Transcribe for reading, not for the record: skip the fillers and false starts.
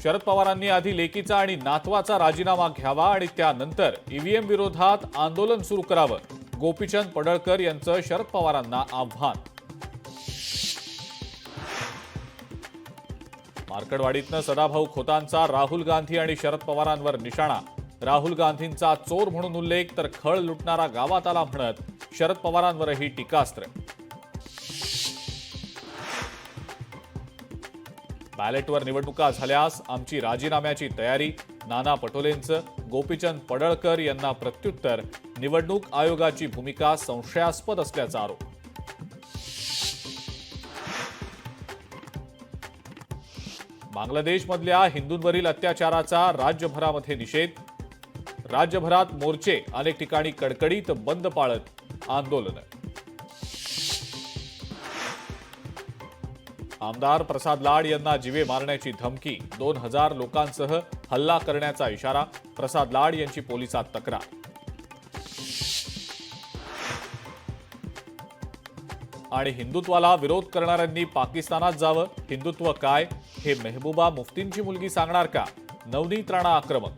शरद पवारांनी आधी लेकीचा आणि नातवाचा राजीनामा घ्यावा आणि त्यानंतर ईव्हीएम विरोधात आंदोलन सुरू करावं. गोपीचंद पडळकर यांचं शरद पवारांना आव्हान. मार्कडवाडीतनं सदाभाऊ खोतांचा राहुल गांधी आणि शरद पवारांवर निशाणा. राहुल गांधींचा चोर म्हणून उल्लेख तर खळ लुटणारा गावात आला म्हणत शरद पवारांवरही टीकास्त्र. बॅलेटवर निवडणुका झाल्यास आमची राजीनाम्याची तयारी. नाना पटोलेंचं. गोपीचंद पडळकर यांना प्रत्युत्तर. निवडणूक आयोगाची भूमिका संशयास्पद असल्याचा आरोप. बांगलादेशमधल्या हिंदूंवरील अत्याचाराचा राज्यभरामध्ये निषेध. राज्यभरात मोर्चे. अनेक ठिकाणी कडकडीत बंद पाळत आंदोलन. आमदार प्रसाद लाड यांना जीवे मारण्याची धमकी. 2000 लोकांसह हल्ला करण्याचा इशारा. प्रसाद लाड यांची पोलिसात तक्रार. आणि हिंदुत्वाला विरोध करणाऱ्यांनी पाकिस्तानात जावं. हिंदुत्व काय हे मेहबूबा मुफ्तींची मुलगी सांगणार का? नवनीत राणा आक्रमक.